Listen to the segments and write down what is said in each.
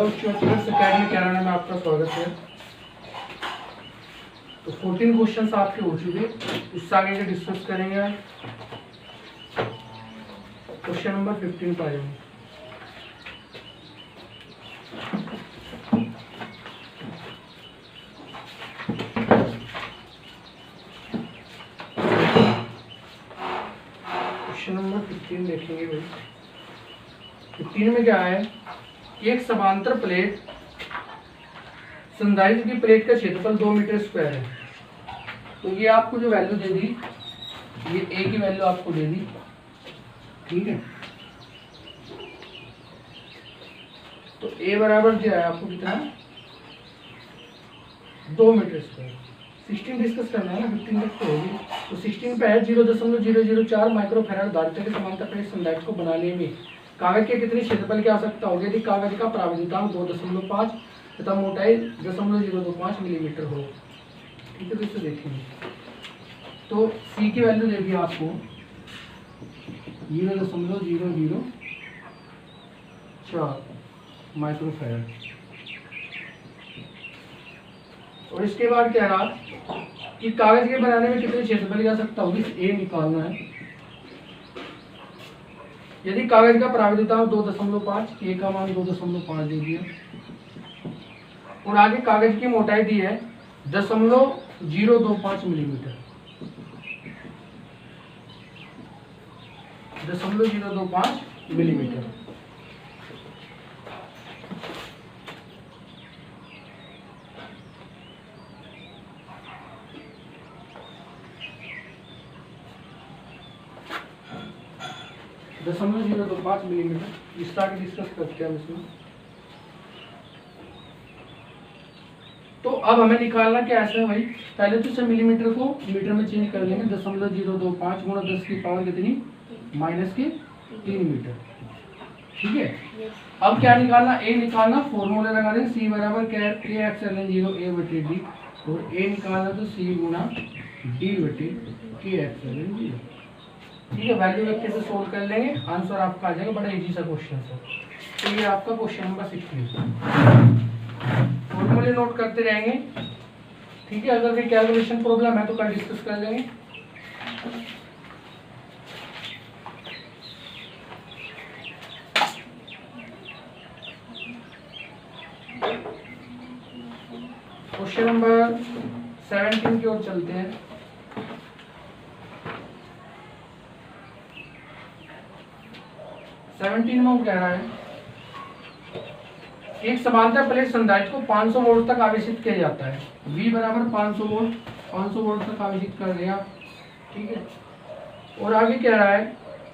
Hello students, academy Kairana में आपका स्वागत है। तो 14 क्वेश्चंस आपके हो चुके, इससे आगे के डिस्कस करेंगे। क्वेश्चन नंबर 15 पर आएंगे। क्वेश्चन नंबर 15 देखेंगे भाई। 15 में क्या है, एक समांतर प्लेट, संधारित्र की प्लेट का क्षेत्रफल 2 मीटर स्क्वायर है। तो ये आपको जो वैल्यू दे दी, ये ए की वैल्यू आपको दे दी, ठीक है। तो ए बराबर जो है आपको कितना, 2 मीटर स्क्वायर। 16 डिस्कस करना है ना, 15 तक तो होगी। तो 16 पे है 0.004 माइक्रोफैराड धारित्र के समांतर प्लेट संधारित्र को बनाने में कागज के कितने क्षेत्रफल की आवश्यकता होगी यदि कागज का प्राविधितांक 2.5 तथा मोटाई 0.025 मिलीमीटर हो। ठीक है, तो इसे देखेंगे। तो सी की वैल्यू दे दी आपको 0.004 माइक्रोफैराड। और इसके बाद कह रहा कि कागज के बनाने में कितने क्षेत्रफल की आवश्यकता होगी, ए निकालना है। यदि कागज का प्राविधितांक 2.5, ए का मान 2.5 दे दिया, और आगे कागज की मोटाई दी है 0.025 मिलीमीटर। 0.025 मिलीमीटर। मिलीमीटर इसका आगे डिस्कस करते हैं इसमें। तो अब हमें निकालना क्या है भाई, पहले तो इसे मिलीमीटर को मीटर में चेंज कर लेंगे। 0.025 गुणा 10 की पावर कितनी, -3 मीटर। ठीक है, अब क्या निकालना, ए निकालना। फॉर्मूला लगा देंगे, सी बराबर KX/0 A/D, और ए निकालना तो सी गुणा D/KX/0। ठीक है, वैल्यू रख के से सोल्व कर लेंगे, आंसर आपका आ जाएगा। बड़ा इजी सा क्वेश्चन है। तो ये आपका क्वेश्चन नंबर 16। फॉर्मूले नोट करते रहेंगे, ठीक है। अगर कोई कैलकुलेशन प्रॉब्लम है तो कल डिस्कस कर लेंगे। क्वेश्चन नंबर 17 की ओर चलते हैं। में वो कह रहा है, एक समांतर प्लेट संधारित्र को 500 वोल्ट तक आवेशित किया जाता है। V बराबर 500 वोल्ट तक आवेशित कर दिया, ठीक है। और आगे कह रहा है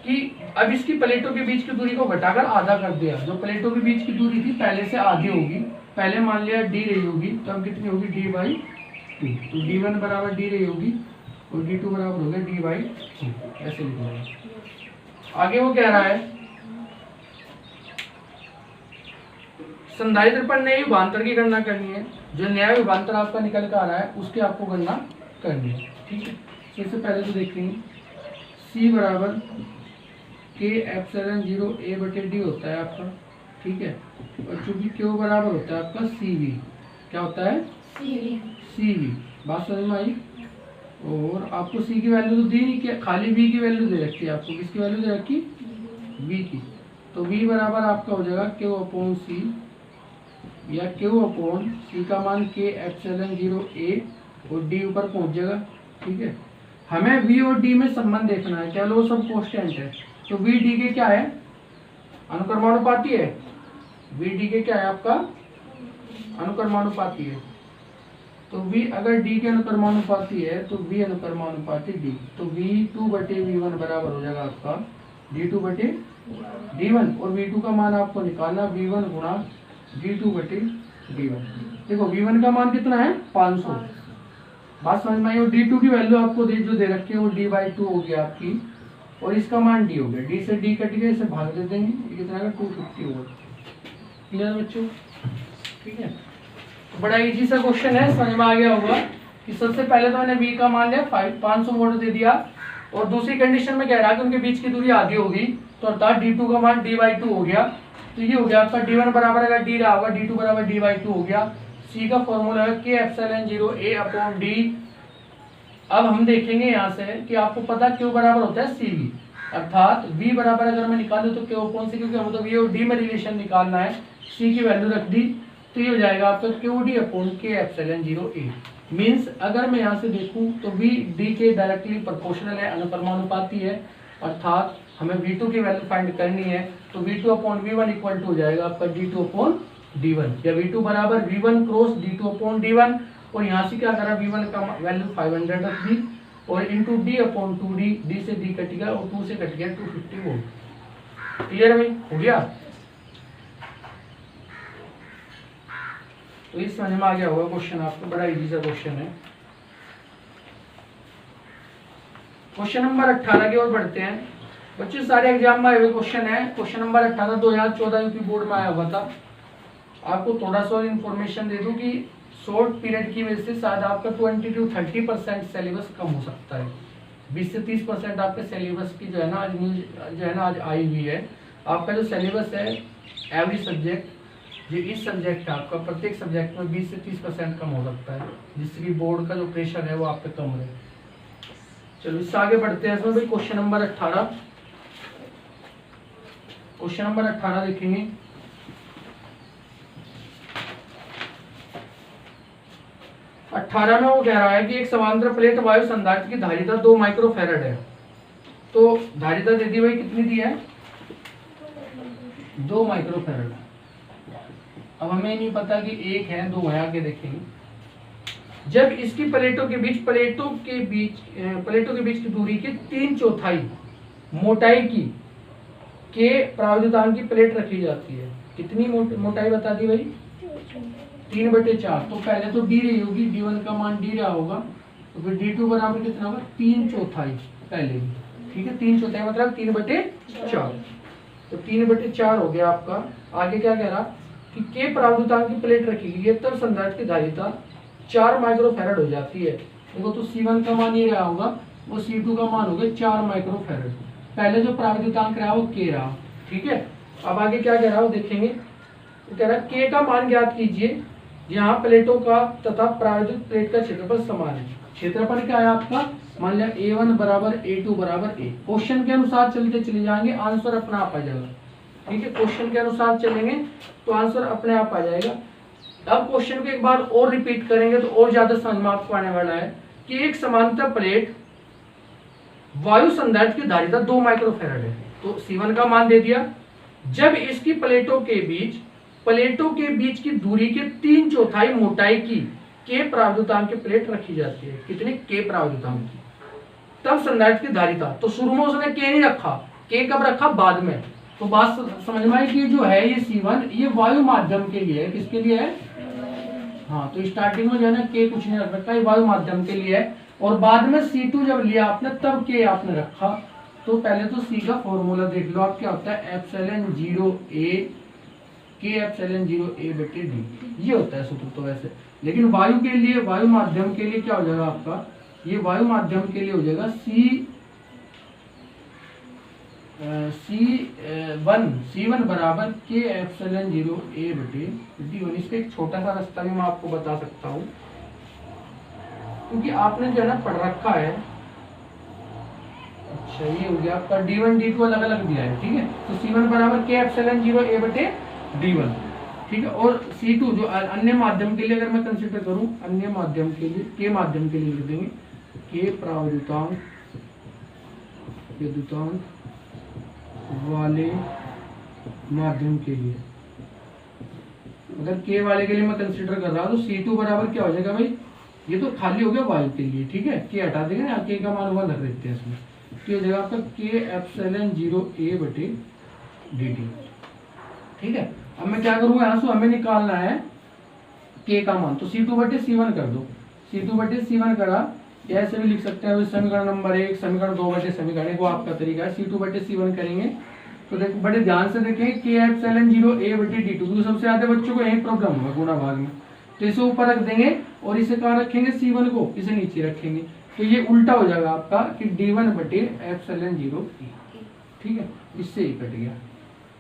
कि अब इसकी प्लेटों के बीच की दूरी को घटाकर आधा कर दिया। जो प्लेटों के बीच की दूरी थी पहले से आधी होगी। पहले मान लिया D रही होगी, तो अब कितनी होगी, D/2। तो D1 बराबर D रही होगी और D2 बराबर हो गया D/2। ऐसे लिखा। आगे वो कह रहा है, संधारित्र पर न्याय विभवांतर की गणना करनी है। जो न्याय विभवांतर आपका निकल कर आ रहा है उसकी आपको गणना करनी है, ठीक है। सबसे पहले तो देखेंगे, C बराबर KX/0 A/D होता है आपका, ठीक है। और चूंकि Q बराबर होता है आपका CV, क्या होता है, CV। बात समझ में आई। और आपको C की वैल्यू तो दी नहीं, क्या खाली V की वैल्यू दे रखी है आपको। किसकी वैल्यू दे रखी, V की। तो V बराबर आपका हो जाएगा Q/C, या Q/C का मान KX/0 A, और D ऊपर पहुंच जाएगा, ठीक है। हमें V और D में संबंध देखना है, क्या लो सब कांस्टेंट है। तो V D के क्या है, अनुक्रमानुपाती है। V D के क्या है आपका, अनुक्रमानुपाती है। तो V अगर D के अनुक्रमानुपाती है तो V अनुक्रमानुपाती D। तो V2/V1 बराबर हो जाएगा आपका D2/D1। और V2 का मान आपको निकालना, V1 गुणा D2/D1। देखो V1 का मान कितना है, 500। बात समझ में आई। और D2 की वैल्यू आपको जो दे रखी है वो D/2 हो गया आपकी, और इसका मान D हो गया। D से D कट गया, इसे भाग दे देंगे, ये कितना है, 250 वोल्ट। क्लियर बच्चों, ठीक है। तो बड़ा इजी सा क्वेश्चन है, समझ में आ गया होगा कि सबसे पहले तो मैंने V का मान लिया 500 वोल्ट दे दिया, और दूसरी कंडीशन में कह रहा है कि उनके बीच की दूरी आधी होगी, तो अर्थात D2 का मान D/2 हो गया। तो ये हो गया आपका d1 बराबर अगर d रहा होगा d2 बराबर d/2 हो गया। c का फॉर्मूला है k epsilon 0 a upon d। अब हम देखेंगे यहाँ से कि आपको पता q बराबर होता है cv, अर्थात v बराबर अगर मैं निकालूं तो q अपॉन c, क्योंकि हमें तो v और d में रिलेशन निकालना है, c की वैल्यू रख दी तो ये हो जाएगा आपका qd upon k epsilon 0 a। Means अगर मैं यहाँ से देखूं तो v d के डायरेक्टली प्रोपोर्शनल है, अनुपाती है, अर्थात हमें v2 की वैल्यू फाइंड करनी है तो v2 upon v1 equal to हो जाएगा आपका d2 अपॉन d1, या v2 बराबर v1 cross d2 upon d1, और यहाँ से क्या करा v1 का वैल्यू 500 रख दी और into d upon 2d, d से d कट गया और 2 से कट गया 250 वोल्ट। क्लियर है भाई, हो गया? तो इस समझ में आ गया होगा क्वेश्चन आपको, बड़ा इजी सा क्वेश्चन है। क्वेश्चन नंबर 18 की ओर बढ़ते हैं बच्चों, सारे एग्जाम में आए हुए क्वेश्चन है। क्वेश्चन नंबर 18 2014 यूपी बोर्ड में आया हुआ था। आपको थोड़ा सा इन्फॉर्मेशन दे दूं कि शॉर्ट पीरियड की वजह से शायद आपका 20 to 30% सिलेबस कम हो सकता है। 20 से 30% आपके सिलेबस की जो है ना आज न्यूज जो है ना आज आई हुई है। आपका जो सिलेबस है एवरी सब्जेक्ट, जो इस सब्जेक्ट का आपका प्रत्येक सब्जेक्ट में 20 से 30% कम हो सकता है, जिससे कि बोर्ड का जो प्रेशर है वो आप पे कम रहे। चलो इससे आगे बढ़ते हैं। इसमें भाई क्वेश्चन नंबर 18, क्वेश्चन नंबर 18 देखेंगे। अठारह में वो कह रहा है कि एक समांतर प्लेट वायु संधारित्र की धारिता 2 माइक्रोफैरड है। तो धारिता दे दी भाई, कितनी दी है? 2 माइक्रोफैरड। अब हमें नहीं पता कि एक है दो है, आगे देखेंगे। जब इसकी प्लेटों के बीच की दूरी के 3/4 मोटाई की के प्रावधान की प्लेट रखी जाती है। कितनी मोटाई बता दी भाई? 3/4। तो पहले तो डी रही होगी, d1 का मान डी रहा होगा, तो फिर d2 बराबर कितना होगा? 3/4 पहले भी, ठीक है। 3/4 मतलब 3/4, तो 3/4 हो गया आपका। आगे क्या कह रहा कि के प्रावधान की प्लेट रखी गई है तब संधारित्र की धारिता 4 माइक्रोफैरड हो जाती है। देखो तो C1 का मान ये रहा होगा, वो C2 का मान हो गया 4 माइक्रोफैरड। पहले जो प्रावधान रहा वो K रहा, ठीक है। अब आगे क्या कह रहा है देखेंगे। तो कह रहा है K का मान ज्ञात कीजिए जहाँ प्लेटों का तथा प्रायोजित प्लेट का क्षेत्रफल समान है। क्षेत्रफल क्या है आपका? मान लिया A1 बराबर A2 बराबर A। क्वेश्चन के अनुसार चलते चले जाएंगे, आंसर अपना आप आ जाएगा, ठीक है। क्वेश्चन के अनुसार चलेंगे तो आंसर अपने आप आ जाएगा। अब क्वेश्चन को एक बार और रिपीट करेंगे तो और ज्यादा समझ में आपको आने वाला है कि एक समांतर प्लेट वायु संधारित्र की धारिता 2 माइक्रोफैरड है। तो C1 का मान दे दिया। जब इसकी प्लेटों के बीच की दूरी के 3/4 मोटाई की के प्रावधान की प्लेट रखी जाती है। कितने? के प्रावधान की, तब संधारित्र की धारिता। तो शुरू में उसने के नहीं रखा, के कब रखा? बाद में। तो बात समझ में आई कि जो है ये C1 ये वायु माध्यम के लिए है। किसके लिए है? हाँ, तो स्टार्टिंग में जो है ना के कुछ नहीं रख रखा, ये वायु माध्यम के लिए है। और बाद में C2 जब लिया आपने तब के आपने रखा। तो पहले तो C का फॉर्मूला देख लो आप, क्या होता है? एप्सिलॉन 0A के एप्सिलॉन 0A बटे डी, ये होता है सूत्र तो वैसे। लेकिन वायु के लिए, वायु माध्यम के लिए क्या हो जाएगा आपका? ये वायु माध्यम के लिए हो जाएगा C1 बराबर के एप्सिलॉन 0A बटे D1। इसका एक छोटा सा रास्ता भी मैं आपको बता सकता हूँ, क्योंकि आपने जो है ना पढ़ रखा है। अच्छा, ये हो गया आपका D1 D2 अलग अलग दिया है, ठीक है। तो C1 बराबर के एप्सिलॉन 0A बटे D1, ठीक है। और C2 जो अन्य माध्यम के लिए अगर मैं कंसिडर करूं, अन्य माध्यम के लिए, के माध्यम के लिए लिख देंगे के प्रावधान वाले माध्यम के लिए। अगर के वाले के लिए मैं कंसिडर कर रहा हूं तो C2 बराबर क्या हो जाएगा भाई? ये तो खाली हो गया वायु के लिए, ठीक है। के हटा देंगे ना, के का मान हुआ रख देते हैं इसमें। तो हो जाएगा आपका के एप्सिलॉन 0A बटे dt, ठीक है। अब मैं क्या करूंगा, यहाँ से हमें निकालना है के का मान, तो C2 बटे C1 कर दो। C2 बटे C1 करा, ऐसे भी लिख सकते हैं समीकरण नंबर 1, समीकरण 2 बटे समीकरण 1, वो आपका तरीका है। C2 बटे C1 करेंगे तो देखो बड़े ध्यान से देखें के एप्सिलॉन 0A बटे D2, क्योंकि सबसे ज्यादा बच्चों को यही प्रॉब्लम होगा गुणा भाग में। तो इसे ऊपर रख देंगे और इसे कहाँ रखेंगे? C1 को इसे नीचे रखेंगे। तो ये उल्टा हो जाएगा आपका कि D1 बटे एप्सिलॉन 0A, ठीक है। इससे ही कट गया।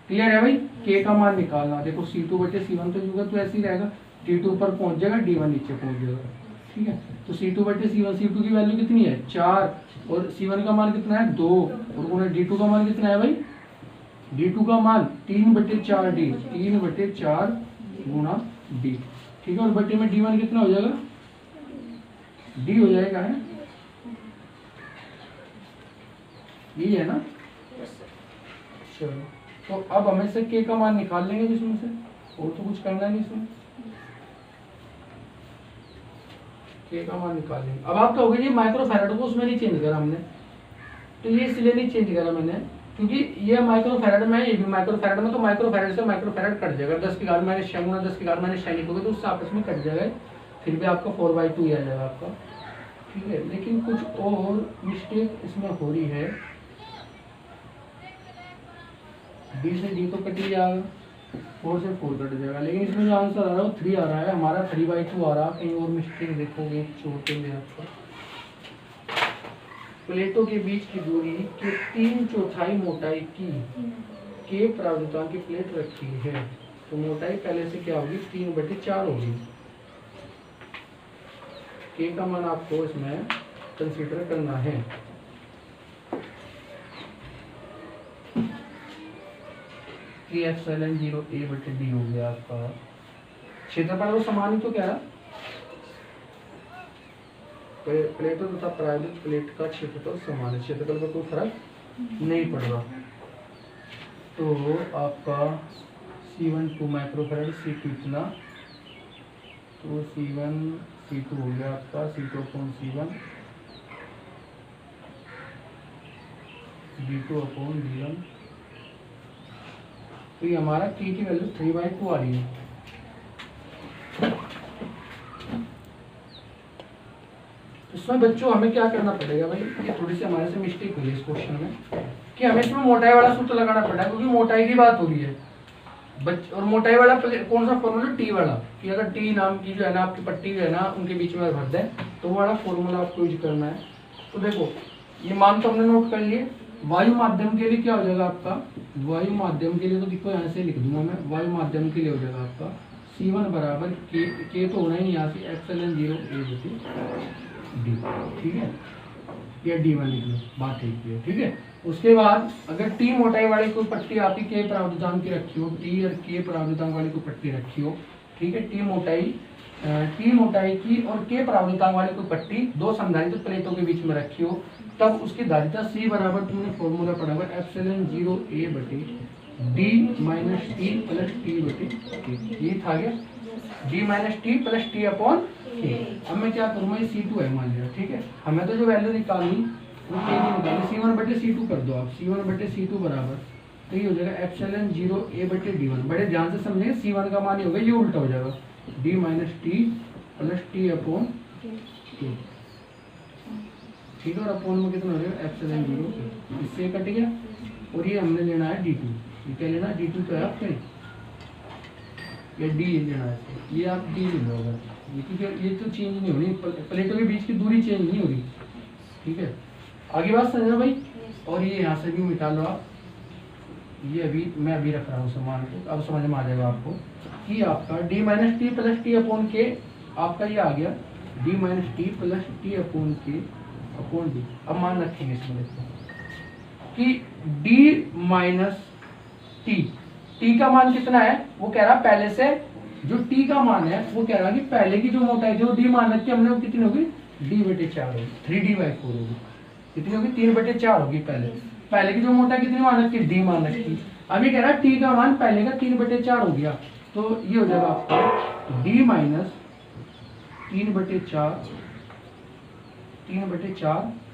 क्लियर है भाई। के का मान निकालना, देखो C2 बटे C1 तो होगा तो ऐसे ही रहेगा, T2 ऊपर पहुंच जाएगा, D1 नीचे पहुंच जाएगा, ठीक है। तो C2 बटे C1, C2 की वैल्यू कितनी है 4 और C1 का मान कितना है 2 और गुणा D2 का मान कितना है भाई, D2 का मान 3 बटे 4 D, 3 बटे 4 गुणा D, ठीक है। और बटे में D1 कितना हो जाएगा, D हो जाएगा, है यही है ना। चलो तो अब हमें से के का मान निकाल लेंगे जिसमें से, और तो कुछ करना नहीं इसमें, के का मान निकाल लेंगे। अब आप कहोगे जी माइक्रोफैराड को उसमें नहीं चेंज करा हमने, तो ये इसलिए नहीं चेंज करा मैंने क्योंकि ये माइक्रोफैराड में है, ये भी माइक्रोफैराड में, तो माइक्रोफैराड से माइक्रोफैराड कट जाएगा, 10 की घात माइनस 6 गुना 10 की घात माइनस 6 लिखोगे तो उससे आपस में कट जाएगा, फिर भी आपका 4/2 ही आ जाएगा आपका, ठीक है। लेकिन कुछ और मिस्टेक इसमें हो रही है, D से D तो कट ही जाएगा, 4 से 4 कट जाएगा, लेकिन इसमें जो आंसर आ रहा है वो 3 आ रहा है, हमारा 3/2 आ रहा है। कहीं और मिस्टेक देखोगे छोटे में आपको, प्लेटों के बीच की दूरी के 3/4 मोटाई की के प्रावधान की प्लेट रखी है, तो मोटाई पहले से क्या होगी 3/4 होगी। के का मान आपको इसमें कंसीडर करना है। एप्सिलॉन 0 A बटे D हो गया आपका। क्षेत्रफल वो समान ही तो क्या है, प्लेटों तथा प्रायोगिक प्लेट का क्षेत्रफल समान है, क्षेत्रफल में कोई फर्क नहीं पड़ रहा। तो आपका C1 2 माइक्रोफैराड, C2 इतना, तो C1 C2 हो गया आपका, C2 upon C1, D2 upon D1, तो ये हमारा K की वैल्यू 3/2 आ रही है। इसमें बच्चों हमें क्या करना पड़ेगा भाई, ये थोड़ी सी हमारे से मिस्टेक हुई है इस क्वेश्चन में कि हमें इसमें मोटाई वाला सूत्र लगाना पड़ा है, क्योंकि मोटाई की बात हो रही है और मोटाई वाला कौन सा फॉर्मूला, टी वाला, कि अगर टी नाम की जो है ना आपकी पट्टी जो है ना उनके बीच में भर दें तो वो वाला फॉर्मूला आपको यूज करना है। तो देखो ये मान तो हमने नोट कर लिए, वायु माध्यम के लिए क्या हो जाएगा आपका, वायु माध्यम के लिए तो देखो यहाँ से लिख दूंगा मैं, वायु माध्यम के लिए हो जाएगा आपका C1 बराबर के तो होना ही नहीं यहाँ से एप्सिलॉन 0 A बटे D, ठीक है, या D1 लिख लो, बात ठीक है, ठीक है। उसके बाद अगर टी मोटाई वाली कोई पट्टी आपकी के प्रावधान की रखी हो, टी और के प्रावधान वाली कोई पट्टी रखी हो, ठीक है, टी मोटाई की और के प्रावधान वाली कोई पट्टी दो संधारित प्लेटों के बीच में रखी हो, तब उसकी धारिता C बराबर तुमने फॉर्मूला पढ़ा हुआ एप्सिलॉन 0 A बटे D minus T plus T बटे के, ये था क्या, D minus T plus T upon के। अब मैं क्या करूँगा, ये C2 है मान लिया, ठीक है, हमें तो जो वैल्यू निकालनी वो के की निकालनी, C1 बटे C2 कर दो आप, C1 बटे C2 बराबर, तो ये हो जाएगा एप्सिलॉन 0 A बटे D1, बड़े ध्यान से समझेंगे, C1 का मान ये होगा, ये उल्टा हो जाएगा D minus T plus T upon के, ठीक है, और अपॉन में कितना हो जाएगा एप्सिलॉन 0, इससे कट गया, और ये हमने लेना है D2, ये क्या लेना है D2 तो है आपका, या D लेना है, ये आप D ले लो, ये तो चेंज नहीं होनी, प्लेटों के बीच की दूरी चेंज नहीं हो रही, ठीक है, आगे बात समझना भाई। और ये यहाँ से भी मिटा लो आप, ये मैं अभी रख रहा हूँ सामान को, अब समझ में आ जाएगा आपको कि आपका D minus T plus T upon के, आपका ये आ गया D minus T plus T upon के अपॉन D। अब मान रखेंगे इसमें देखो कि D माइनस टी का मान कितना है, वो कह रहा पहले से जो टी का मान है वो कह रहा कि पहले की जो मोटाई जो D मान रखी हमने वो कितनी होगी D बटे 4 होगी, 3D/4 होगी, कितनी होगी 3/4 होगी, पहले की जो मोटाई कितनी मान रखी D मान रखी, अभी कह रहा है टी का मान पहले का 3/4 हो गया, तो ये हो जाएगा आपका D माइनस 3/4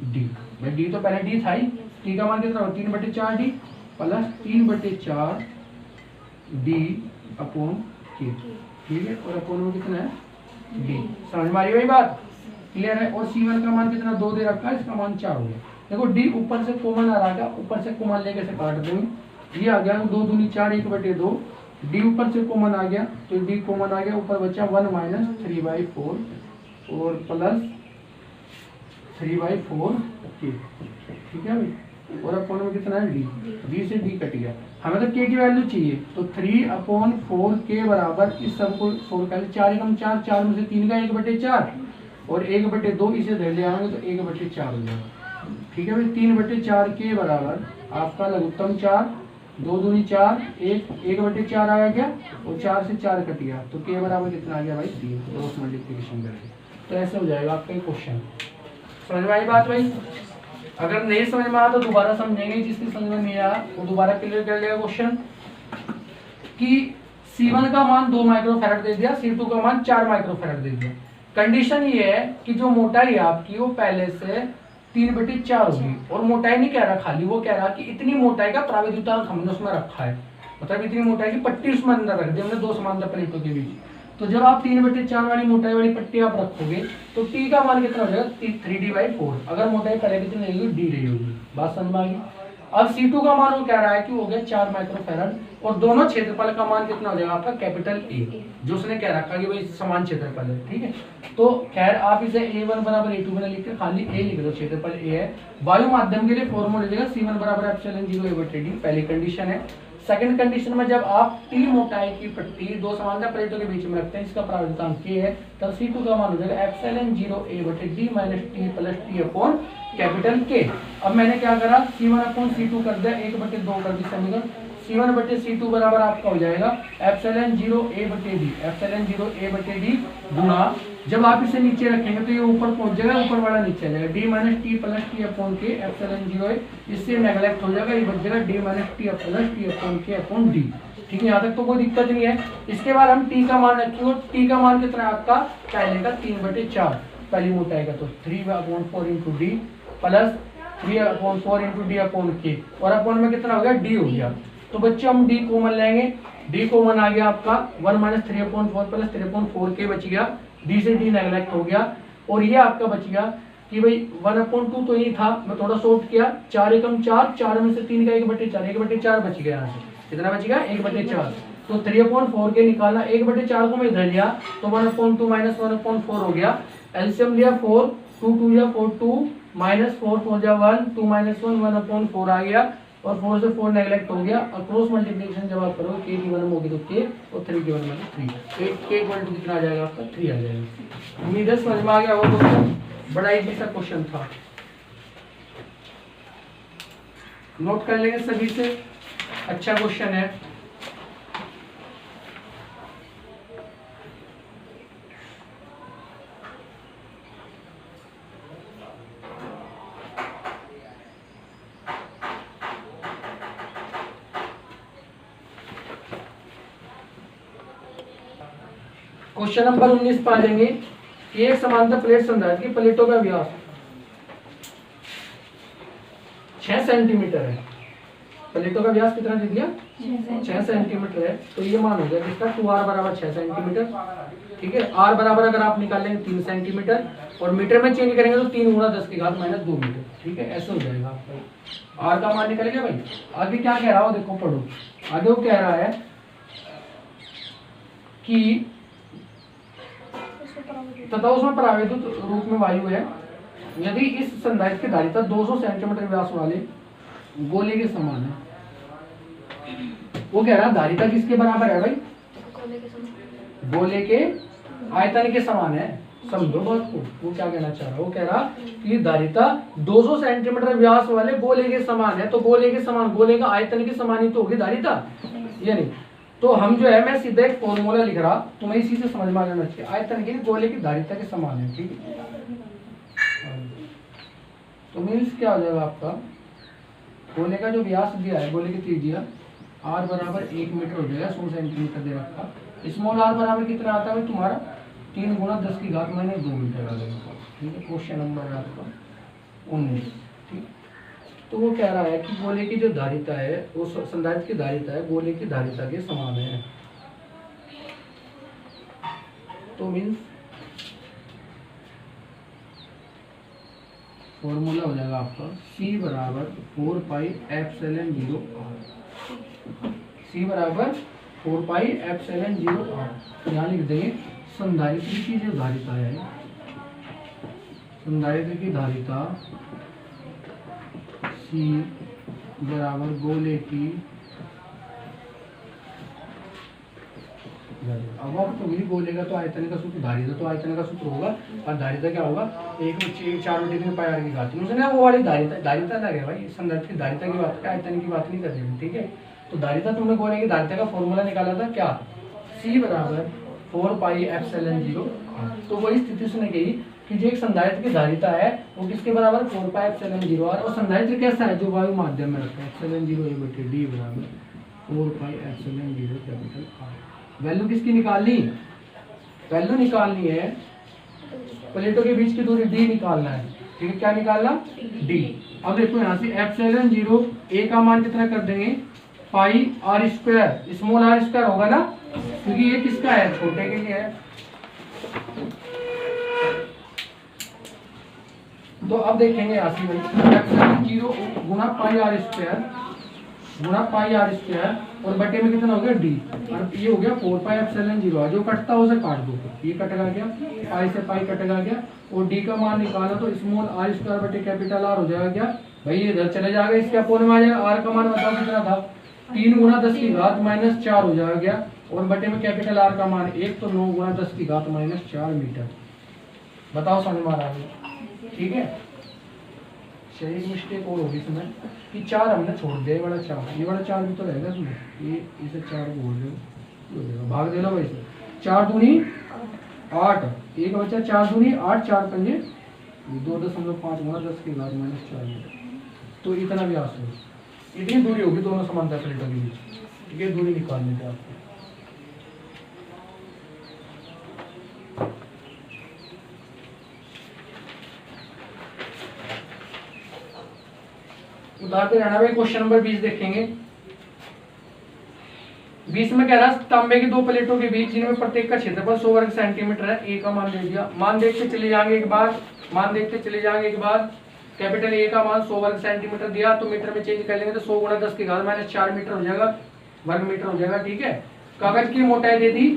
D, भाई D तो पहले D था ही, टी का मान कितना होगा 3/4 D प्लस 3/4 D अपॉन के, ठीक है, और अपॉन में कितना है D, समझ में आ रही भाई बात, क्लियर है। और C1 का मान कितना 2 दे रखा है, इसका मान 4 हो गया, देखो D ऊपर से कॉमन आ रहा है, ऊपर से कॉमन लेके से काट देंगे, ये आ गया 2 दूनी 4 1/2, D ऊपर से कॉमन आ गया तो D कॉमन आ गया, ऊपर बचा 1 माइनस 3/4 और प्लस 3/4 के, ठीक है भाई, और अपॉन में कितना है डी, डी से डी कट गया। हमें तो के की वैल्यू चाहिए, तो 3/4 के बराबर इस सब को सोल्व कर, 4 एकम 4, 4 में से 3 का 1/4 और 1/2 इसे धर ले आएंगे तो 1/4 हो जाएगा। ठीक है भाई, 3/4 के बराबर आपका लघुत्तम 4, 2 दूनी 4, 1/4 आ गया और 4 से 4 कट गया, तो के बराबर कितना आ गया भाई 3, क्रॉस मल्टीप्लिकेशन करके। तो ऐसे हो जाएगा आपका क्वेश्चन। समझ में आई बात भाई? अगर नहीं समझ में आया तो दोबारा समझेंगे, जिसकी समझ में नहीं आया वो दोबारा क्लियर कर लेगा क्वेश्चन। कि C1 का मान 2 माइक्रोफैराड दे दिया, C2 का मान 4 माइक्रोफैराड दे दिया। कंडीशन ये है कि जो मोटाई है आपकी वो पहले से 3/4 होगी, और मोटाई नहीं कह रहा खाली, वो कह रहा कि इतनी मोटाई का प्रावैधिकतांक हमने उसमें रखा है, मतलब इतनी मोटाई की पट्टी उसमें अंदर रख दी हमने 2 समांतर प्लेटों के बीच। तो जब आप 3/4 वाली मोटाई वाली पट्टी आप रखोगे तो टी का मान कितना हो जाएगा 3D/4, अगर मोटाई पहले कितनी रहेगी डी रही होगी। बात समझ में आ गई? अब C2 का मान वो कह रहा है कि हो गया 4 माइक्रोफैराड, और दोनों क्षेत्रफल का मान कितना हो जाएगा आपका कैपिटल ए, जो उसने कह रखा कि भाई समान क्षेत्रफल है। ठीक है, तो खैर आप इसे A1 बराबर A2 बना लिख के खाली ए लिख दो, क्षेत्रफल ए है। वायु माध्यम के लिए फॉर्मूला लिखेगा C1 बराबर एप्सिलॉन 0 A/d, पहली कंडीशन है। सेकंड कंडीशन में जब आप टी मोटाई की पट्टी 2 समांतर प्लेटों के बीच में रखते हैं, इसका प्रावधान के है, तब C2 का मान हो जाएगा epsilon 0 A/d minus T plus T upon capital के। अब मैंने क्या करा, C1 अपॉन C2 कर दिया, 1/2 कर दी समीकरण। C1/C2 बराबर आपका हो जाएगा एप्सिलॉन 0 A/d, एप्सिलॉन 0 A/d गुणा, जब आप इसे नीचे रखेंगे तो ये ऊपर पहुंच जाएगा, ऊपर वाला नीचे आ जाएगा, d minus T plus T upon के, एप्सिलॉन 0 है, इससे नेगलेक्ट हो जाएगा, ये बच जाएगा d minus T plus T upon के अपॉन d। ठीक है, यहाँ तक तो कोई दिक्कत नहीं है। इसके बाद हम t का मान रखेंगे, t का मान कितना है आपका पहले का 3/4 पहली मोटाई का, तो 3/4 into D plus 3/4 into D upon के, और अपॉन में कितना हो गया d हो गया। तो बच्चे हम d कॉमन लेंगे, d कॉमन आ गया आपका 1 माइनस 3/4 प्लस 3/4 के बच गया, d से d नेगलेक्ट हो गया, और ये आपका बच गया कि भाई 1/2 तो यही था, मैं थोड़ा शॉर्ट किया, 4 एकम 4, 4 में से 3 का 1/4, 1/4 बच गया यहाँ से, कितना बच गया 1/4। तो 3/4 के निकालना, 1/4 को मैं इधर लिया तो 1/2 माइनस 1/4 हो गया, एलसीएम लिया 4, 2 2 या 4 2 माइनस 4 4 जा 1, 2 माइनस 1 1/4 आ गया, और 4 से 4 नेगलेक्ट हो गया, और क्रॉस मल्टीप्लिकेशन जब आप करोगे के की 1 होगी तो के, और 3 की 1 में 3, के इक्वल टू कितना आ जाएगा आपका 3 आ जाएगा। उम्मीद है समझ में आ गया होगा, तो बड़ा इजी सा क्वेश्चन था, नोट कर लेंगे सभी से, अच्छा क्वेश्चन है। क्वेश्चन नंबर 19 पा लेंगे। एक समांतर प्लेट संधारित्र की प्लेटों का व्यास 6 सेंटीमीटर है, प्लेटों का व्यास कितना दे दिया 6 सेंटीमीटर है, तो ये मान हो गया जिसका 2r बराबर 6 सेंटीमीटर। ठीक है, r बराबर अगर आप निकाल लेंगे 3 सेंटीमीटर, और मीटर में चेंज करेंगे तो 3 गुणा 10 की घात माइनस 2 मीटर। ठीक है, ऐसे हो जाएगा आपका, r का मान निकलेगा भाई। आगे क्या कह रहा हो, देखो पढ़ो, आगे वो कह रहा है कि तथा उसमें परावैद्युत रूप में वायु है, यदि इस संधारित्र की धारिता 200 सेंटीमीटर व्यास वाले गोले के समान है। वो कह रहा है धारिता किसके बराबर है भाई, गोले के आयतन के समान है। समझो बात को, वो क्या कहना चाह रहा है, वो कह रहा कि धारिता 200 सेंटीमीटर व्यास वाले गोले के समान है, तो गोले के समान, गोले का आयतन के समान ही तो होगी धारिता, या नहीं? तो हम जो है, मैं सीधा एक फॉर्मूला लिख रहा, तुम्हें इसी से समझ में आ जाना चाहिए, आयतन के गोले की धारिता के समान है। ठीक है, तो मीन्स क्या हो जाएगा आपका, गोले का जो व्यास दिया है, गोले की त्रिज्या r बराबर 1 मीटर हो जाएगा, 100 सेंटीमीटर दे रखा, स्मॉल r बराबर कितना आता है तुम्हारा 3 गुणा 10 की घात माइनस 2 मीटर आ जाएगा। ठीक है, क्वेश्चन नंबर है आपका 19। ठीक, तो वो कह रहा है कि गोले की जो धारिता है वो संधारित्र की धारिता है गोले की धारिता के समान है। तो मीन्स फॉर्मूला हो जाएगा आपका C बराबर 4 पाई एप्सिलॉन 0 r, C बराबर 4 पाई एप्सिलॉन 0 r। यहाँ लिख देंगे संधारित्र की जो धारिता है, संधारित्र की धारिता C बराबर गोले की, अब आप तो वही बोलेगा तो आयतन का सूत्र धारिता तो आयतन का सूत्र होगा, और धारिता क्या होगा, 1/4 पाई आर की घात में वो वाली धारिता, धारिता अलग है भाई, संदर्भ की धारिता की बात, आयतन की बात नहीं कर रहे, ठीक है। तो धारिता तुमने गोले की धारिता का फॉर्मूला निकाला था क्या, C बराबर 4 पाई एप्सिलॉन 0। तो वही स्थिति उसने कही कि जो एक संधारित्र की धारिता है वो किसके बराबर 4 पाई एप्सिलॉन 0, और संधारित्र कैसा है, जो वायु माध्यम में रखता है, एप्सिलॉन 0 A/D बराबर 4 pi epsilon 0 capital R। Value किसकी निकालनी, वैल्यू निकालनी है प्लेटों के बीच की दूरी D निकालना है, ठीक है। क्या निकालना, D। अब देखो यहाँ से एप्सिलॉन 0 A का मान कितना कर देंगे, पाई R square, small r square होगा ना, क्योंकि ये किसका है, छोटे के लिए है। तो अब देखेंगे यहाँ से भाई एप्सिलॉन 0 गुना पाई R स्क्वायर, गुना पाई R स्क्वायर, और बटे में कितना हो गया D, और ये हो गया 4 पाई एप्सिलॉन 0। जो कटता है उसे काट दो, ये कटेगा गया, पाई से पाई कटेगा गया, और D का मान निकाला तो स्मॉल r स्क्वायर बटे कैपिटल R हो जाएगा क्या भाई, ये इधर चले जाएगा, इसके अपोन में आ जाएगा। R का मान बताओ कितना था, 3 गुना 10 की घात माइनस 4 हो जाएगा गया, और बटे में कैपिटल R का मान 1, तो 9 गुना 10 की घात माइनस 4 मीटर। बताओ समझ में आ रहा है, ठीक है। एक मिस्टेक और होगी इसमें कि 4 हमने छोड़ दिया, ये वाला 4, ये वाला 4 भी तो रहेगा इसमें, ये इसे 4 को बोल रहे हो, भाग देना भाई से, 4 दूनी 8, एक बच्चा 4 दूनी 8, 4 पंजे 2.5 गुना 10 की घात माइनस 4 मीटर। तो इतना भी आसान, इतनी दूरी होगी दोनों समांतर प्लेटों के बीच, ठीक है। दूरी निकालनी थी आपको। उदाहरण रहना भाई, क्वेश्चन नंबर 20 देखेंगे। 20 में कह रहा तांबे की 2 प्लेटों के बीच जिनमें प्रत्येक का क्षेत्रफल 100 वर्ग सेंटीमीटर है, ए का मान दे दिया। मान देखते चले जाएंगे एक बार, मान देखते चले जाएंगे एक बार। कैपिटल ए का मान 100 वर्ग सेंटीमीटर दिया, तो मीटर में चेंज कर लेंगे तो 100 गुणा 10 की घात माइनस 4 मीटर हो जाएगा, वर्ग मीटर हो जाएगा, ठीक है। कागज की मोटाई दे दी,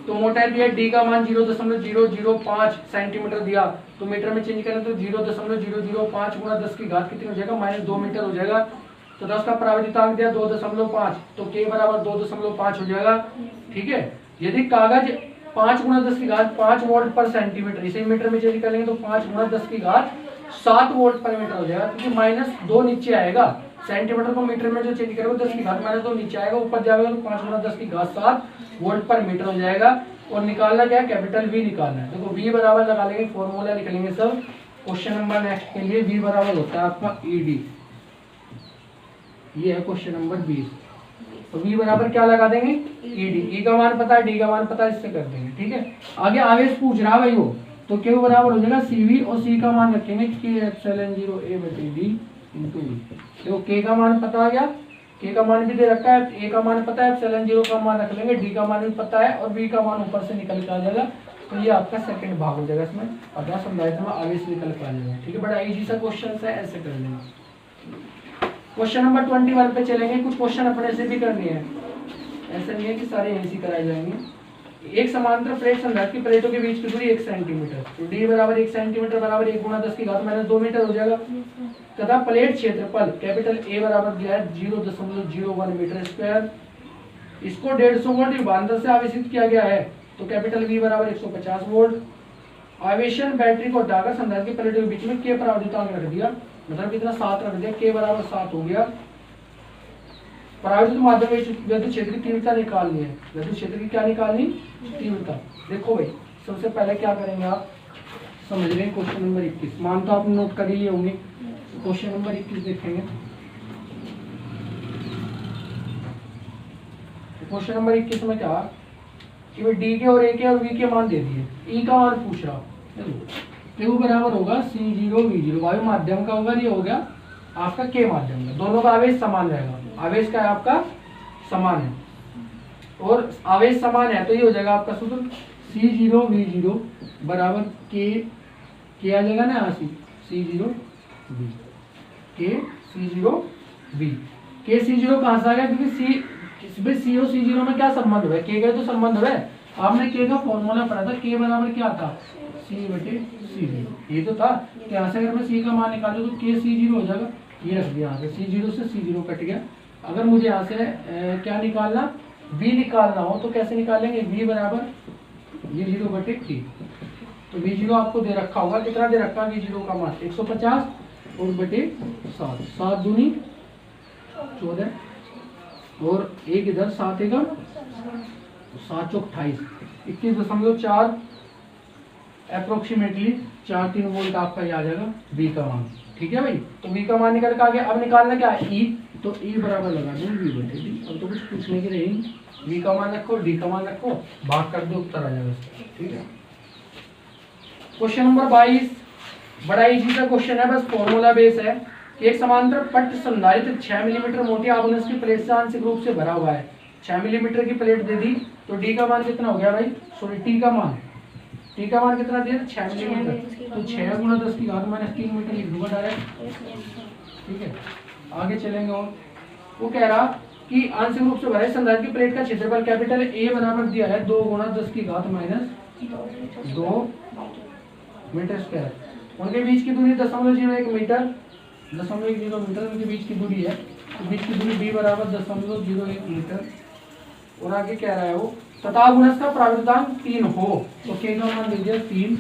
तो मोटाई दिया, डी का मान 0.005 सेंटीमीटर दिया, तो मीटर में चेंज करें तो 0.005 गुणा 10 की घात कितनी हो जाएगा, माइनस 2 मीटर हो जाएगा। तो 10 का परावर्तितांक दिया 2.5, तो के बराबर 2.5 हो जाएगा, ठीक है। यदि कागज 5 गुणा 10 की घात 5 वोल्ट पर सेंटीमीटर, इसे मीटर में चेंज करेंगे तो 5 गुणा 10 की घात 7 वोल्ट पर मीटर हो जाएगा, क्योंकि माइनस 2 नीचे आएगा, सेंटीमीटर को मीटर में जो चेंज करेगा 10 की घात माइनस 2 नीचे आएगा, ऊपर जाएगा तो 5 गुणा 10 की घात 7 वोल्ट पर मीटर हो जाएगा। और निकालना क्या है, कैपिटल V निकालना है। देखो V बराबर लगा लेंगे, फॉर्मूला लिख लेंगे सब। क्वेश्चन नंबर नेक्स्ट के लिए V बराबर होता है आपका ED, ये है क्वेश्चन नंबर 20। तो V बराबर क्या लगा देंगे, ED, E का मान पता है, D का मान पता है, इससे कर देंगे, ठीक है। आगे आवेश पूछ रहा है भाई वो, तो Q बराबर हो जाएगा CV, और C का मान रखेंगे K epsilon 0 A/D into V। देखो K का मान पता आ गया, K का मान भी दे रखा है, A का मान पता है, एप्सिलॉन 0 का मान रख लेंगे, D का मान भी पता है, और V का मान ऊपर से निकल के आ जाएगा। तो ये आपका सेकंड भाग हो जाएगा इसमें, अगला संधारित्र में आवेश निकल के आ जाएगा, ठीक है। बड़ा इजी सा क्वेश्चन है, ऐसे कर लेंगे। क्वेश्चन नंबर 21 पे चलेंगे। कुछ क्वेश्चन अपने से भी करनी है, ऐसा नहीं है कि सारे यहीं से कराए जाएंगे। एक समांतर प्लेट संधारित्र की प्लेटों के बीच की दूरी 1 सेंटीमीटर, तो D बराबर 1 सेंटीमीटर बराबर 1 गुणा 10 की घात माइनस 2 मीटर हो जाएगा। तथा प्लेट क्षेत्रफल कैपिटल A बराबर दिया है 0.01 मीटर स्क्वायर। इसको 150 वोल्ट विभवांतर से आवेशित किया गया है, तो कैपिटल V बराबर 150 वोल्ट। आवेशन बैटरी को हटाकर संधारित्र की प्लेटों के बीच में K परावर्तितांक रख दिया, मतलब कितना 7 रख दिया, K बराबर 7 हो गया। परावर्तित माध्यम में विद्युत क्षेत्र की तीव्रता निकालनी है, विद्युत क्षेत्र की क्या निकालनी, तीव्रता। देखो भाई, सबसे पहले क्या करेंगे आप समझ रहे हैं, क्वेश्चन नंबर 21 मान तो आपने नोट कर ही लिए होंगे। क्वेश्चन नंबर 21 देखेंगे। क्वेश्चन नंबर 21 में क्या कि भाई D के और A के और V के मान दे दिए, E का मान पूछ रहा, Q बराबर होगा C0 V0, वायु माध्यम का होगा, ये हो गया आपका K माध्यम का, दोनों का आवेश समान रहेगा, आवेश का आपका समान है, और आवेश समान है तो ये हो जाएगा आपका सूत्र C0 V0 बराबर K आ जाएगा ना यहाँ से C0 V, K C0 V। K C0 कहाँ से आ गया, क्योंकि C और C0 में क्या संबंध है, K का तो संबंध है। आपने K का फॉर्मूला पढ़ा था, K बराबर क्या था, C/C0, ये तो था। यहाँ से अगर मैं C का मान निकालूं तो K C0 हो जाएगा, ये रख दिया यहाँ पे, C0 से C0 कट गया। अगर मुझे यहाँ से क्या निकालना, V निकालना हो तो कैसे निकालेंगे, V बराबर V0 बटे T। तो V0 आपको दे रखा होगा, कितना दे रखा है V0 का मान 150 और बटे 7, 7 दूनी 14 और एक इधर 7 एकम 7 चौक 28, 21.4 अप्रोक्सीमेटली 4-3 वोल्ट आपका ये आ जाएगा V का मान। ठीक है भाई, तो V का मान निकल के आ गया। अब निकालना क्या है, E, तो E बराबर लगा दूँ V बटे D। अब तो कुछ पूछने की रहेगी, V का मान रखो, D का मान रखो, भाग कर दो, उत्तर आ जाएगा इसका। ठीक है, क्वेश्चन नंबर 22 बड़ा इजी सा क्वेश्चन है, बस फॉर्मूला बेस है। एक समांतर पट्ट संधारित्र 6 मिलीमीटर मोटी आवरण की प्लेट से आंशिक रूप से भरा हुआ है। 6 मिलीमीटर की प्लेट दे दी, तो D का मान कितना हो गया भाई, सॉरी T का मान कितना दिया, 6 मिलीमीटर, तो 6 गुणा 10 की घात माइनस 3 मीटर लिख दूंगा डायरेक्ट। ठीक है, आगे चलेंगे और वो कह रहा कि आंशिक रूप से भरे संधारित्र की प्लेट का क्षेत्रफल कैपिटल A बराबर दिया है 2 गुणा 10 की घात माइनस 2 मीटर स्क्वायर। उनके बीच की दूरी 0.01 मीटर, 0.10 मीटर उनके बीच की दूरी है, तो बीच की दूरी B बराबर 0.01 मीटर। और आगे कह रहा है वो तथा गुणज का प्राविधान 3 हो, तो K का मान दे दिया 3,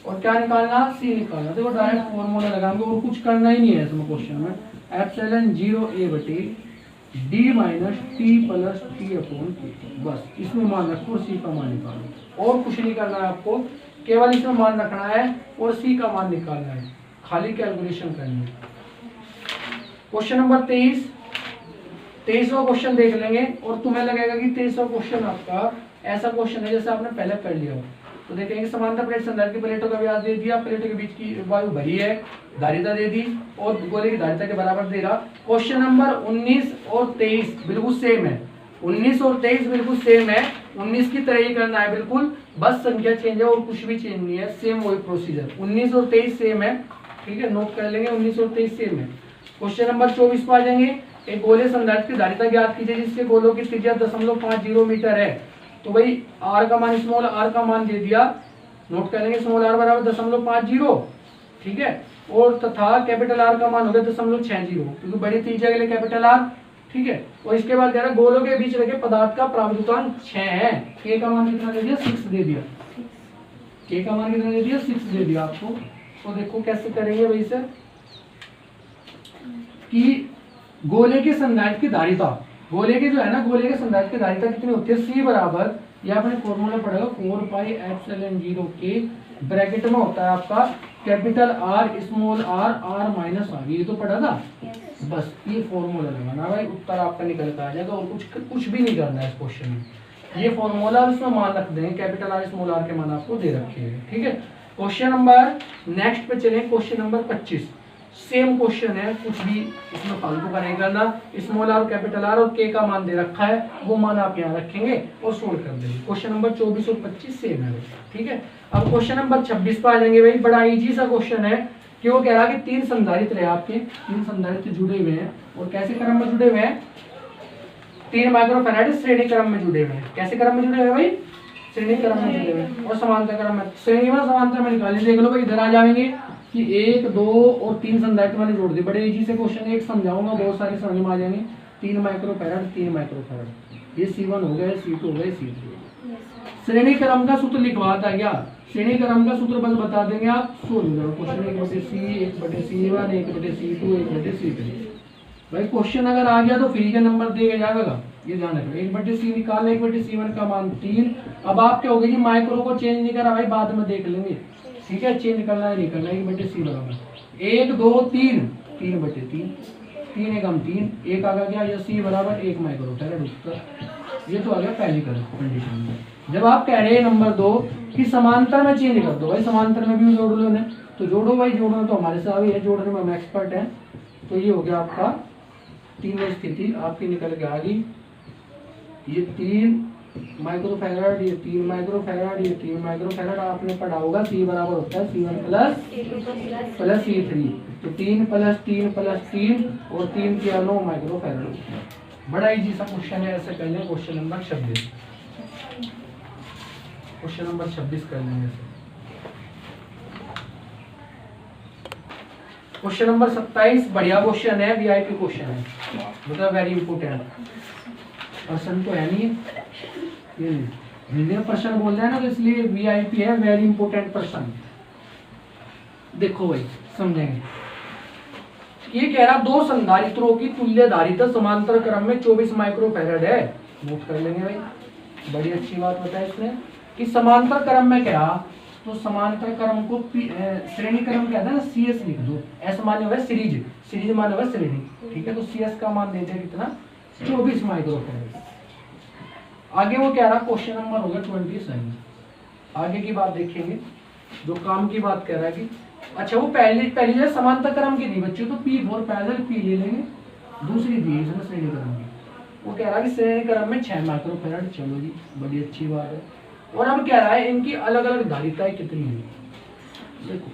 और क्या निकालना, C निकालना। देखो डायरेक्ट फॉर्मूला लगाएंगे और कुछ करना ही नहीं है इसमें क्वेश्चन में, एप्सिलॉन 0A बटे D minus T plus T upon K, बस इसमें मान रखो, C का मान निकालो, और कुछ नहीं करना है आपको, केवल इसमें मान रखना है और C का मान निकालना है, खाली कैलकुलेशन करनी है। क्वेश्चन नंबर 23वां क्वेश्चन देख लेंगे, और तुम्हें लगेगा कि 23वां क्वेश्चन आपका ऐसा क्वेश्चन है जैसे आपने पहले कर लिया हो। तो देखेंगे समांतर प्लेट संधारित्र की प्लेटों का व्यास दे दिया, प्लेटों के बीच की वायु भरी है, धारिता दे दी और गोले की धारिता के बराबर दे रहा। क्वेश्चन नंबर 19 और 23 बिल्कुल सेम है, 19 और 23 बिल्कुल सेम है, 19 की तरह ही करना है बिल्कुल, बस संख्या चेंज है और कुछ भी चेंज नहीं है, सेम वही प्रोसीजर। 19 और 23 सेम है, ठीक है, नोट कर लेंगे, 19 और 23 सेम है। क्वेश्चन नंबर 24 पर आ जाएंगे, एक गोले संधारित्र की धारिता ज्ञात कीजिए जिसके गोलों की त्रिज्या 0.50 मीटर है। तो भाई R का मान, स्मॉल r का मान दे दिया, नोट कर लेंगे, स्मॉल r बराबर 0.50, ठीक है, और तथा कैपिटल R का मान हो गया 0.60, क्योंकि बड़ी त्रिज्या के लिए कैपिटल R, ठीक है। और इसके बाद कह रहा है गोलों के बीच रखे पदार्थ का प्राविधान 6 है, K का मान कितना दे दिया, 6 दे दिया, K का मान कितना दे दिया, 6 दे दिया आपको। तो देखो कैसे करेंगे भाई सर, कि गोले के संधारित्र की धारिता, गोले के जो है ना, गोले के संधारित्र की धारिता कितनी होती है, C बराबर, ये आपने फॉर्मूला पढ़ेगा 4 पाई एप्सिलॉन 0 के ब्रैकेट में होता है आपका capital R small r, r minus r, ये तो पढ़ा था। बस ये फॉर्मूला लगाना भाई, उत्तर आपका निकल कर आ जाएगा, और कुछ भी नहीं करना है इस क्वेश्चन में। ये फॉर्मूला उसमें मान रख देंगे, कैपिटल R स्मॉल r के मान आपको दे रखे हैं, ठीक है। क्वेश्चन नंबर नेक्स्ट पे चलें, क्वेश्चन नंबर 25, सेम क्वेश्चन है, कुछ भी इसमें फालतू का नहीं करना, स्मॉल r कैपिटल R और K का मान दे रखा है, वो मान आप यहाँ रखेंगे और सोल्व कर देंगे। क्वेश्चन नंबर 24 और 25 सेम है, ठीक है। अब क्वेश्चन नंबर 26 पर आ जाएंगे भाई, बड़ा इजी सा क्वेश्चन है, कि वो कह रहा है कि 3 संधारित्र है आपके, 3 संधारित्र जुड़े हुए हैं, और कैसे क्रम में जुड़े हुए हैं, 3 माइक्रोफैराड श्रेणी क्रम में जुड़े हुए हैं। कैसे क्रम में जुड़े हुए हैं भाई, श्रेणी क्रम में जुड़े हुए हैं, और समांतर क्रम में, श्रेणी में समांतर में निकालिए, देख लो भाई, इधर आ जाएंगे कि 1, 2 और 3 संधारित्र मैंने जोड़ दिए, बड़े इजी से क्वेश्चन, एक समझाऊंगा, बहुत सारे समझ में आ जाएंगे। 3 माइक्रोफैराड, 3 माइक्रोफैराड, ये C1 हो गया, C2 हो गया, C3। श्रेणी क्रम का सूत्र लिखवा था क्या, श्रेणी क्रम का सूत्र बस बता देंगे आप, सोल्व करो question, 1/C, 1/C1, 1/C2, 1/C3। भाई क्वेश्चन अगर आ गया तो फ्री का नंबर देगा जाएगा, ये ध्यान रखना। 1/C निकालना, 1/C1 का मान 3। अब आप क्या होगा जी, माइक्रो को चेंज नहीं करा भाई, बाद में देख लेंगे, ठीक है, चेंज करना है नहीं करना, 1/C बराबर 1, 2, 3, 3/3, 3 एकम 3, 1 आ गया, या C बराबर 1 माइक्रोफैराड उत्तर। ये तो आ गया पहली कंडीशन में। जब आप कह रहे हैं नंबर 2 कि समांतर में चेंज कर दो, भाई समांतर में भी जोड़ लो ने, तो जोड़ो भाई, जोड़ना तो हमारे से अभी है, जोड़ने में हम एक्सपर्ट हैं। तो ये हो गया आपका 3 स्थिति आपकी निकल के आ गई, ये 3 माइक्रोफैराड, ये 3 माइक्रोफैराड, ये 3 माइक्रोफैराड, आपने पढ़ा होगा C बराबर होता है C1 प्लस C3, तो 3 प्लस 3 प्लस 3 और 3 किया 9 माइक्रोफैराड। बड़ा इजी सा क्वेश्चन है, ऐसे कर लें। क्वेश्चन नंबर 26, क्वेश्चन नंबर 26 कर लेंगे। क्वेश्चन नंबर 27 बढ़िया क्वेश्चन है, वीआईपी क्वेश्चन है, मतलब वेरी इंपोर्टेंट। पर्सन तो है नहीं, ये हिंदी में पर्सन बोल रहे हैं ना, तो इसलिए वीआईपी है, वेरी इंपोर्टेंट पर्सन। देखो भाई समझेंगे, ये कह रहा दो संधारित्रों की तुल्य धारिता समांतर क्रम में 24 माइक्रोफैराड है। नोट कर लेंगे भाई, बड़ी अच्छी बात बताई इसने कि समांतर क्रम में क्या, तो समांतर क्रम को श्रेणी क्रम कहते हैं ना, सीएस लिख दो। एस माने हुआ सीरीज, सीरीज माने हुआ श्रेणी, ठीक है। तो सीएस का मान देते हैं कितना, 24 माइक्रोफैराड। आगे वो कह रहा, क्वेश्चन नंबर हो गया 27। आगे की बात देखेंगे, जो काम की बात कह रहा है कि अच्छा वो पहली जो समांतर क्रम की थी बच्चों, तो पी फॉर पैरेलल पी ले लेंगे, दूसरी थी इसमें श्रेणी क्रम की। वो कह रहा है कि श्रेणी क्रम में 6 माइक्रोफैराड। चलो जी बड़ी अच्छी बात है। और अब कह रहा है इनकी अलग अलग धारिताएं कितनी है। देखो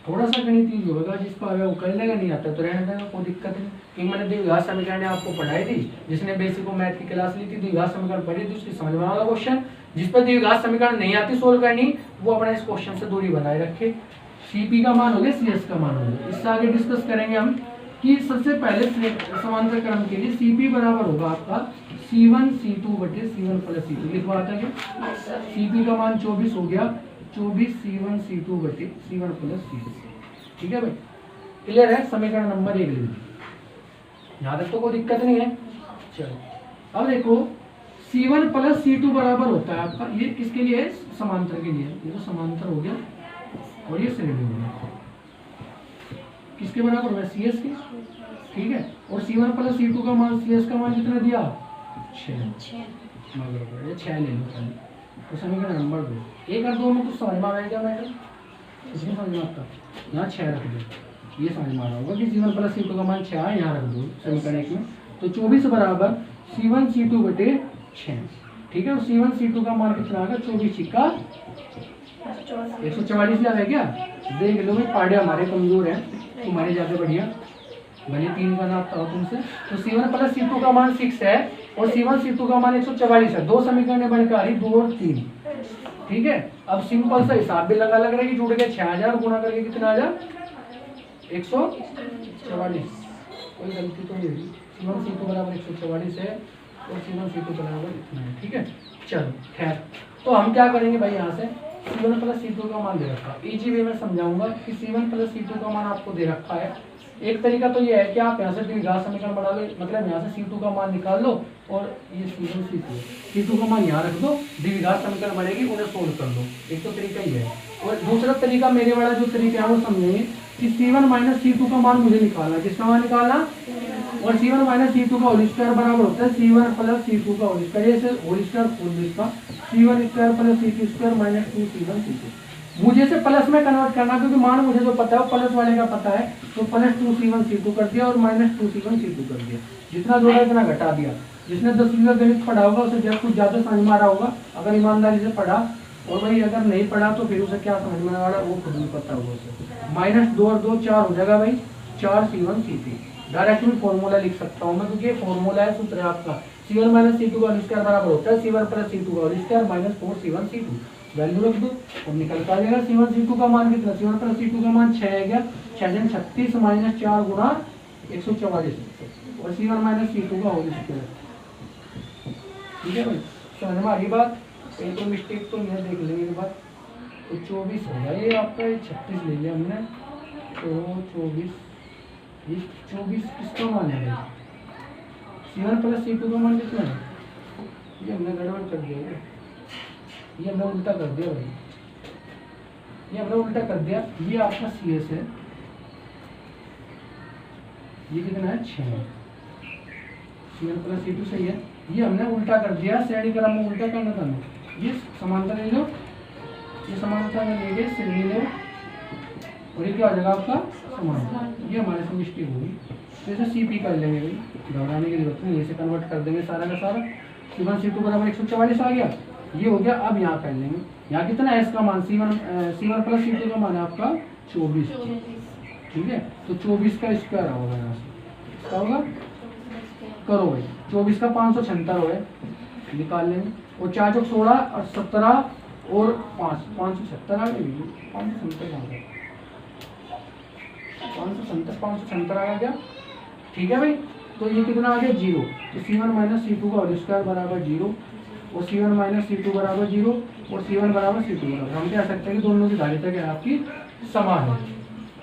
थोड़ा सा गणित यूज होगा, जिसको आगे वो कर लेगा, नहीं आता तो रहने देगा, कोई दिक्कत नहीं। कि मैंने द्विघात समीकरण आपको पढ़ाई थी, जिसने बेसिक को मैथ की क्लास ली थी, द्विघात समीकरण पढ़ी थी, उसकी समझ में आएगा क्वेश्चन। जिस पर द्विघात समीकरण नहीं आती सोल्व करनी, वो अपने इस क्वेश्चन से दूरी बनाए रखे। सीपी का मान हो गया, सीएस का मान हो गया। इससे आगे डिस्कस करेंगे हम कि सबसे पहले समांतर क्रम के लिए सीपी बराबर होगा आपका C1 C2 बटे C1 प्लस C2। लिखवाता है सीपी का मान 24 हो गया, 24 C1 C2 बटे C1 प्लस C2। ठीक है भाई, क्लियर है। समीकरण नंबर 1 ले लीजिए, यहाँ तक तो कोई दिक्कत नहीं है। चलो अब देखो, C1 प्लस C2 बराबर होता है आपका, ये किसके लिए है, समांतर के लिए। ये तो समांतर हो गया और ये श्रेणी हो गया, किसके बराबर है, CS के, ठीक है। और C1 प्लस C2 का मान, CS का मान कितना दिया, 6 ले लो। तो समीकरण नंबर 2, 1 और 2 में कुछ समझ में आएगा मैटर, इसमें समझ में आता, यहाँ 6 रख दो, ये समझ में आ रहा होगा कि C1 प्लस C2 का मान 6 है, यहाँ रख दो समीकरण 1 में। तो 24 बराबर C1 C2 बटे 6, ठीक है। और C1 C2 का मान कितना आएगा, 24 का 144 आ क्या, देख लो भाई, पाड़े हमारे कमजोर हैं, तुम्हारे ज्यादा बढ़िया, भले 3 का नापता हो तुमसे। तो C1 प्लस C2 का मान 6 है और C1 C2 का मान 144 है। दो समीकरण बनकर आ रही, 2 और 3, ठीक है। अब सिंपल सा हिसाब भी लगा लग रहा है कि जुड़ गए 6000, गुणा करके कितना आ जाए 144, कोई गलती तो नहीं होगी। C1 C2 बराबर 144 है और C1 C2 बराबर इतना है, ठीक है। चलो खैर, तो हम क्या करेंगे भाई, यहाँ से C1 प्लस C2 का मान दे रखा है, इजी वे में समझाऊंगा कि C1 प्लस C2 का मान आपको दे रखा है। एक तरीका तो ये है कि आप यहाँ से द्विघात समीकरण बना लो, मतलब यहाँ से C2 का मान निकाल लो और ये C1 C2 का मान यहाँ रख दो, द्विघात समीकरण बनेगी, उन्हें सोल्व कर लो। एक तो तरीका ही है। और दूसरा तरीका मेरे वाला जो तरीका है वो समझेंगे कि C1 माइनस C2 का मान मुझे निकालना, किसका मान निकालना, और C1 माइनस C2 का होल स्क्वायर बराबर होता है C1 प्लस C2 का होल स्क्वायर, ये होल स्क्वायर फुल इसका C1 square plus C2 square minus 2 C1 C2। मुझे से प्लस में कन्वर्ट करना, क्योंकि मान मुझे जो पता है वो प्लस वाले का पता है, तो प्लस 2 C1 C2 कर दिया और माइनस 2 C1 C2 कर दिया। जितना जोड़ा इतना घटा दिया। जिसने 10वीं का गणित पढ़ा होगा उसे जब कुछ ज्यादा समझ में आ रहा होगा, अगर ईमानदारी से पढ़ा, और भाई अगर नहीं पढ़ा तो फिर उसे क्या समझ में आ रहा है वो खुद नहीं पता होगा उसे। माइनस 2 और 2 4 हो जाएगा भाई, 4 C1 C2। डायरेक्ट भी फॉर्मूला लिख सकता हूँ मैं, क्योंकि ये फॉर्मूला है, सूत्र है आपका। C1 माइनस C2 का होल स्क्वायर बराबर होता है C1 प्लस C2 का whole square minus 4 C1 C2। Value रख दो और निकल कर आ जाएगा C1 C2 का मान कितना, C1 प्लस C2 का मान 6 है क्या, 6 36 माइनस 4 गुणा 144 और C1 माइनस C2 का होल स्क्वायर। ठीक है भाई, समझ में आ गई बात, कहीं तो मिस्टेक तो नहीं है, देख लेंगे एक बार। तो 24 हो गया ये आपका, 36 ले लिया हमने, तो 24 किसका मान है भाई, C1 प्लस C2 का मान कितना है, ये हमने गड़बड़ कर दिया है, ये हमने उल्टा कर दिया भाई, ये हमने उल्टा कर दिया। ये आपका CS है, ये कितना है 6, C1 प्लस C2 सही है, ये हमने उल्टा कर दिया, श्रेणी क्रम में उल्टा करना था हमें। ये समांतर ले लो, ये समांतर में ले गए श्रेणी लो, और ये क्या हो जाएगा आपका समांतर। ये हमारे से मिस्टेक होगी, तो इसे CP कर लेंगे भाई, घबराने की जरूरत नहीं, इसे कन्वर्ट कर देंगे सारा का सारा। C1 C2 बराबर 144 आ गया, ये हो गया। अब यहाँ कर लेंगे, यहाँ कितना है इसका मान, C1 प्लस C2 का मान है आपका 24, ठीक है। तो 24 का स्क्वायर होगा, यहाँ से क्या होगा, करो भाई, 24 का 576 हो गए, निकाल लेंगे। और 4 चौक 16 और 17 और 5 576 आ गए, 576 आ गए, 570 आ गया। ठीक है भाई, तो ये कितना आ गया 0। तो C1 माइनस C2 का होल स्क्वायर बराबर 0 और C1 माइनस C2 बराबर 0 और C1 बराबर C2 बराबर, हम कह सकते हैं कि दोनों की धारिता क्या है आपकी समान है।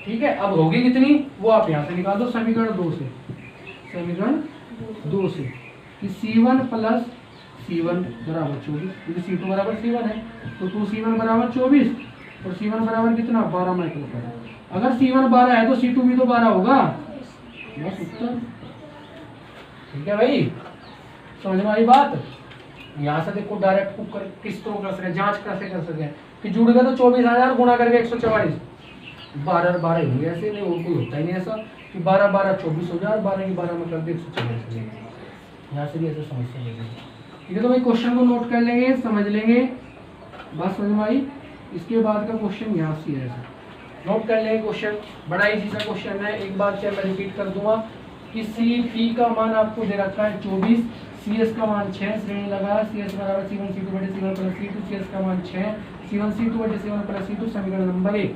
ठीक है, अब होगी कितनी वो आप यहाँ से निकाल दो समीकरण 2 से, समीकरण 2 से कि C1 प्लस C1 बराबर 24, क्योंकि C2 बराबर C1 है तो 2C1 बराबर 24 और C1 बराबर कितना 12 माइक्रोफैराड। अगर C1 12 है तो C2 भी तो 12 होगा, बस उत्तर। ठीक है भाई, समझ में आई बात। यहाँ से देखो डायरेक्ट किस तरह कर सके, जांच कैसे कर सके कि जुड़ गए तो 24,000 गुणा करके 144, 12 12 होंगे, ऐसे नहीं और कोई होता ही नहीं ऐसा कि 12 12 24 हो जाए, 12 की 12 में कर दे 144 हो जाए। यहाँ से भी ऐसे समस्या लेंगे। ठीक है, तो भाई क्वेश्चन को नोट कर लेंगे, समझ लेंगे, बात समझ में आई। इसके बाद का क्वेश्चन यहाँ से है, नोट कर लेंगे क्वेश्चन, बड़ा इजी सा क्वेश्चन है। एक बार क्या मैं रिपीट कर दूंगा कि C का मान आपको दे रखा है 24, CS का मान 6, श्रेणी लगाया CS बराबर C1 C2 बटे C1 प्लस C2, CS का मान 6, C1 C2 बटे C1 प्लस C2, समीकरण नंबर 1।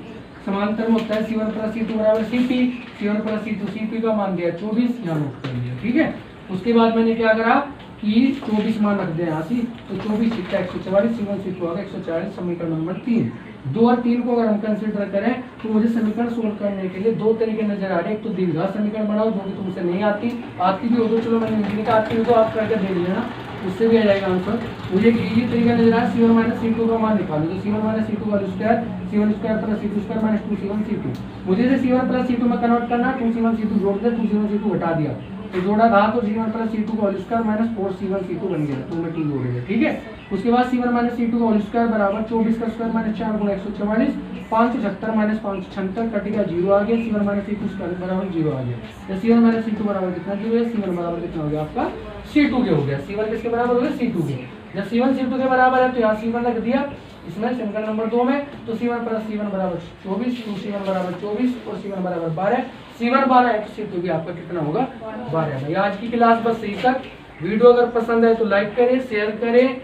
समांतर में होता है C1 प्लस C2 बराबर CP, C1 plus C2, CP का मान दिया 24, यहाँ नोट कर लिया। ठीक है, उसके बाद मैंने क्या करा कि 24 मान रख दिया यहाँ से, तो 24 सिक्का 144, C1 C2 आ गया 140, समीकरण नंबर 3। 2 और 3 को अगर हम कंसिडर करें तो मुझे समीकरण सोल्व करने के लिए 2 तरीके नजर आ रहे हैं। एक तो दीर्घ समीकरण बनाओ जो कि तुमसे नहीं आती भी हो तो चलो मैंने नहीं आती हो तो आप करके दे लेना, उससे भी आ जाएगा आंसर। मुझे ये तरीका नजर आया C1 माइनस C2 का मान निकालो, तो C1 माइनस C2 का square, C1 square plus C2 square minus 2C1 C2। मुझे इसे C1 प्लस C2 में कन्वर्ट करना, 2C1 C2 जोड़ दे, 2C1 C2 हटा दिया तो जोड़ा था तो C1 प्लस C2 का whole square minus 4C1 C2 बन गया, 2 में 2 जोड़ गया। ठीक है, उसके बाद C1 माइनस C2 का होल स्क्वायर बराबर 24 का स्क्वायर माइनस 4 गुणा 144, 576 माइनस 576 कटेगा 0 आ गया, C1 माइनस C2 स्क्वायर बराबर 0 आ गया। तो C1 माइनस C2 बराबर कितना 0 है, C1 बराबर कितना हो गया आपका C2 के हो गया। C1 किसके बराबर हो गया C2 के। जब C1 C2 के बराबर है तो यहाँ C1 रख दिया इसमें समीकरण नंबर 2 में, तो C1 प्लस C1 बराबर 24, 2C1 बराबर 24 और C1 बराबर 12, C1 12 है तो C2 भी आपका कितना होगा 12। भाई आज की क्लास बस यही तक। वीडियो अगर पसंद है तो लाइक करें, शेयर करें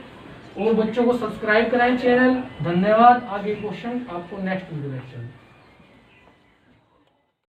और बच्चों को सब्सक्राइब कराएं चैनल। धन्यवाद। आगे क्वेश्चन आपको नेक्स्ट वीडियो में।